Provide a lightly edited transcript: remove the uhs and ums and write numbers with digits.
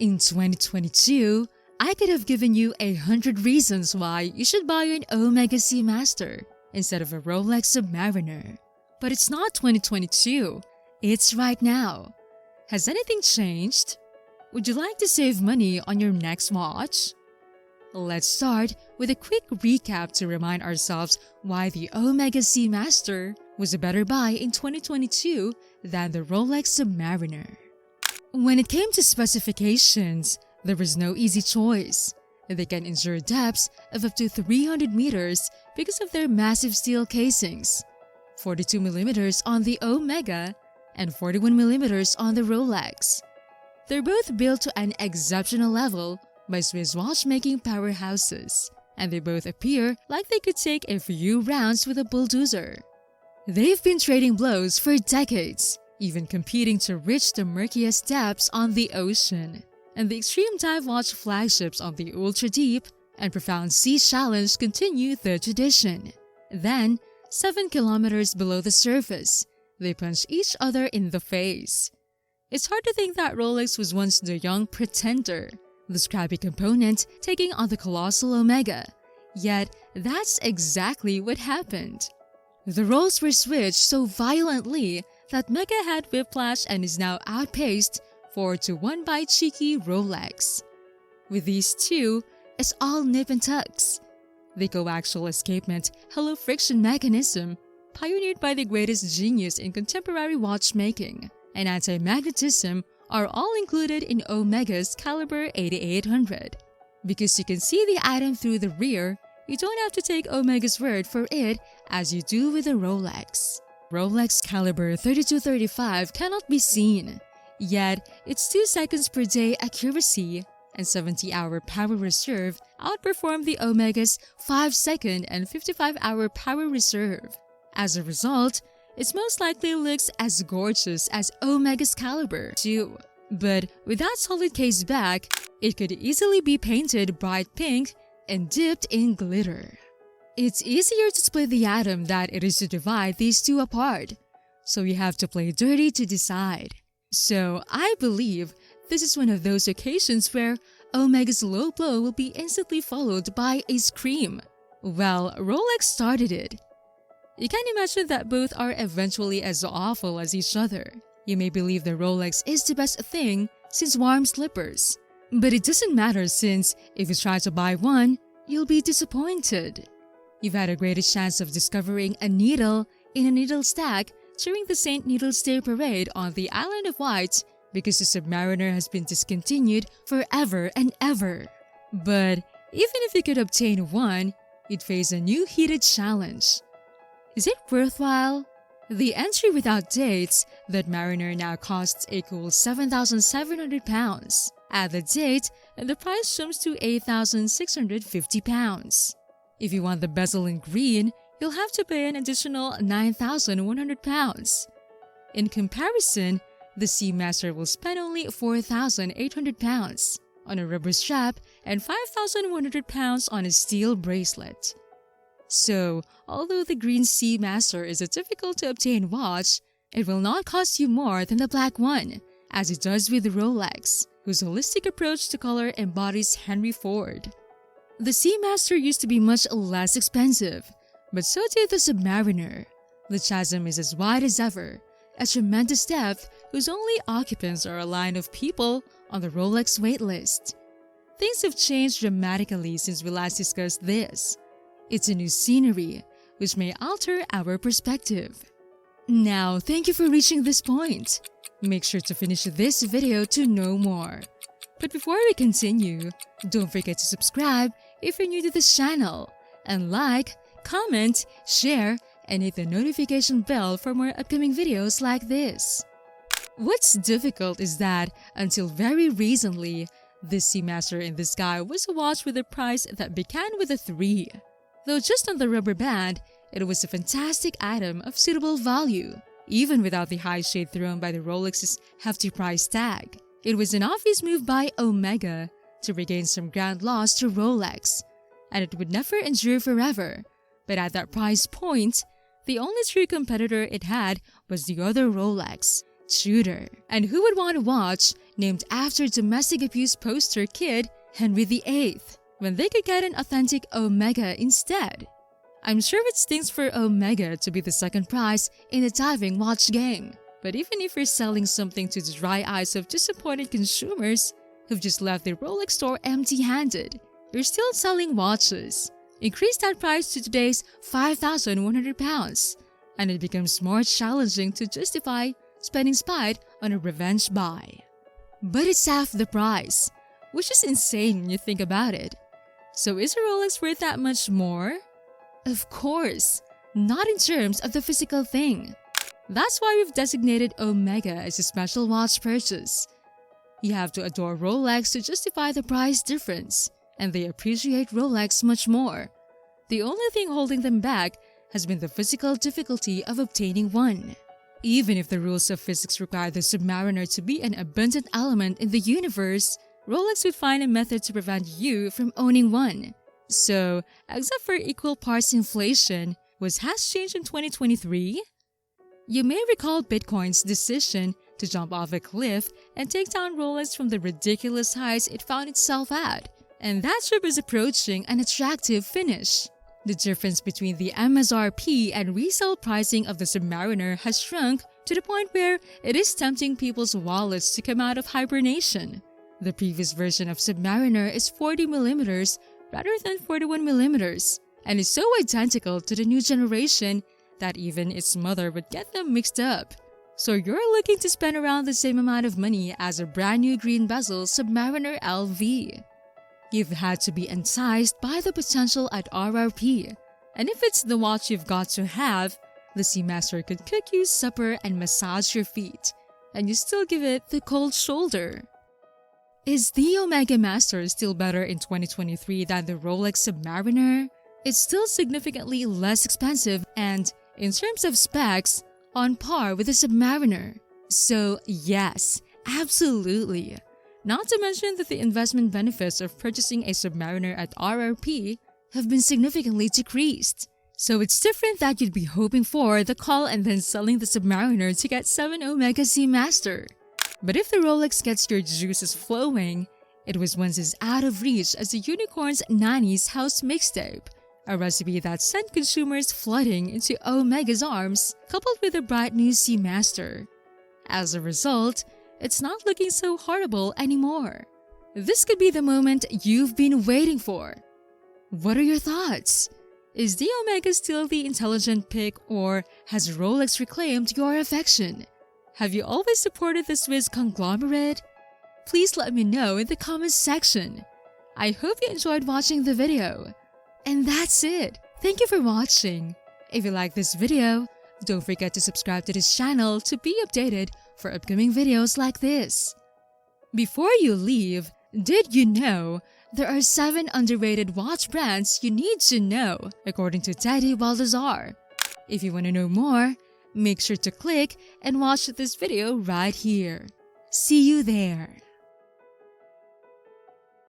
In 2022, I could have given you 100 reasons why you should buy an Omega Seamaster instead of a Rolex Submariner. But it's not 2022, it's right now. Has anything changed? Would you like to save money on your next watch? Let's start with a quick recap to remind ourselves why the Omega Seamaster was a better buy in 2022 than the Rolex Submariner. When it came to specifications, there was no easy choice. They can endure depths of up to 300 meters because of their massive steel casings, 42mm on the Omega and 41mm on the Rolex. They're both built to an exceptional level by Swiss watchmaking powerhouses, and they both appear like they could take a few rounds with a bulldozer. They've been trading blows for decades, even competing to reach the murkiest depths on the ocean. And the extreme dive watch flagships on the ultra-deep and profound sea challenge continue the tradition. Then, 7 kilometers below the surface, they punch each other in the face. It's hard to think that Rolex was once the young pretender, the scrappy component taking on the colossal Omega. Yet, that's exactly what happened. The roles were switched so violently that Mega had whiplash and is now outpaced 4-1 by cheeky Rolex. With these two, it's all nip and tucks. The coaxial escapement hollow friction mechanism, pioneered by the greatest genius in contemporary watchmaking, and anti-magnetism are all included in Omega's caliber 8800. Because you can see the item through the rear, you don't have to take Omega's word for it as you do with the Rolex. Rolex caliber 3235 cannot be seen, yet its 2 seconds per day accuracy and 70-hour power reserve outperform the Omega's 5-second and 55-hour power reserve. As a result, it most likely looks as gorgeous as Omega's caliber too. But with that solid case back, it could easily be painted bright pink and dipped in glitter. It's easier to split the atom than it is to divide these two apart, so you have to play dirty to decide. So I believe this is one of those occasions where Omega's low blow will be instantly followed by a scream. Well, Rolex started it. You can imagine that both are eventually as awful as each other. You may believe the Rolex is the best thing since warm slippers. But it doesn't matter since if you try to buy one, you'll be disappointed. You've had a greater chance of discovering a needle in a needle stack during the St. Needle's Day parade on the Island of Wight because the Submariner has been discontinued forever and ever. But even if you could obtain one, you'd face a new heated challenge. Is it worthwhile? The entry without dates, that Mariner now costs a cool £7,700. Add the date, and the price jumps to £8,650. If you want the bezel in green, you'll have to pay an additional £9,100. In comparison, the Seamaster will spend only £4,800 on a rubber strap and £5,100 on a steel bracelet. So, although the green Seamaster is a difficult to obtain watch, it will not cost you more than the black one, as it does with the Rolex, whose holistic approach to color embodies Henry Ford. The Seamaster used to be much less expensive, but so did the Submariner. The chasm is as wide as ever, a tremendous depth whose only occupants are a line of people on the Rolex waitlist. Things have changed dramatically since we last discussed this. It's a new scenery, which may alter our perspective. Now, thank you for reaching this point. Make sure to finish this video to know more. But before we continue, don't forget to subscribe if you're new to this channel, and like, comment, share, and hit the notification bell for more upcoming videos like this. What's difficult is that, until very recently, this Seamaster in the sky was a watch with a price that began with a 3. Though just on the rubber band, it was a fantastic item of suitable value, even without the high shade thrown by the Rolex's hefty price tag. It was an obvious move by Omega to regain some ground lost to Rolex, and it would never endure forever. But at that price point, the only true competitor it had was the other Rolex, Tudor. And who would want a watch named after domestic abuse poster kid Henry VIII, when they could get an authentic Omega instead. I'm sure it stings for Omega to be the second prize in the diving watch game, but even if you're selling something to the dry eyes of disappointed consumers who've just left their Rolex store empty-handed, you're still selling watches. Increase that price to today's £5,100, and it becomes more challenging to justify spending spite on a revenge buy. But it's half the price, which is insane when you think about it. So is a Rolex worth that much more? Of course, not in terms of the physical thing. That's why we've designated Omega as a special watch purchase. You have to adore Rolex to justify the price difference, and they appreciate Rolex much more. The only thing holding them back has been the physical difficulty of obtaining one. Even if the rules of physics require the Submariner to be an abundant element in the universe, Rolex would find a method to prevent you from owning one. So, except for equal parts inflation, has changed in 2023? You may recall Bitcoin's decision to jump off a cliff and take down Rolex from the ridiculous heights it found itself at, and that trip is approaching an attractive finish. The difference between the MSRP and resale pricing of the Submariner has shrunk to the point where it is tempting people's wallets to come out of hibernation. The previous version of Submariner is 40mm rather than 41mm, and is so identical to the new generation that even its mother would get them mixed up. So you're looking to spend around the same amount of money as a brand new green bezel Submariner LV. You've had to be enticed by the potential at RRP, and if it's the watch you've got to have, the Seamaster could cook you supper and massage your feet, and you still give it the cold shoulder. Is the Omega Master still better in 2023 than the Rolex Submariner? It's still significantly less expensive and, in terms of specs, on par with the Submariner. So yes, absolutely. Not to mention that the investment benefits of purchasing a Submariner at RRP have been significantly decreased. So it's different that you'd be hoping for the call and then selling the Submariner to get 7 Omega Seamaster. But if the Rolex gets your juices flowing, it was once as out of reach as the Unicorn's Nanny's House mixtape, a recipe that sent consumers flooding into Omega's arms, coupled with a bright new Seamaster. As a result, it's not looking so horrible anymore. This could be the moment you've been waiting for. What are your thoughts? Is the Omega still the intelligent pick, or has Rolex reclaimed your affection? Have you always supported the Swiss conglomerate? Please let me know in the comments section. I hope you enjoyed watching the video. And that's it. Thank you for watching. If you like this video, don't forget to subscribe to this channel to be updated for upcoming videos like this. Before you leave, did you know there are 7 underrated watch brands you need to know, according to Teddy Baldassar? If you want to know more, make sure to click and watch this video right here. See you there.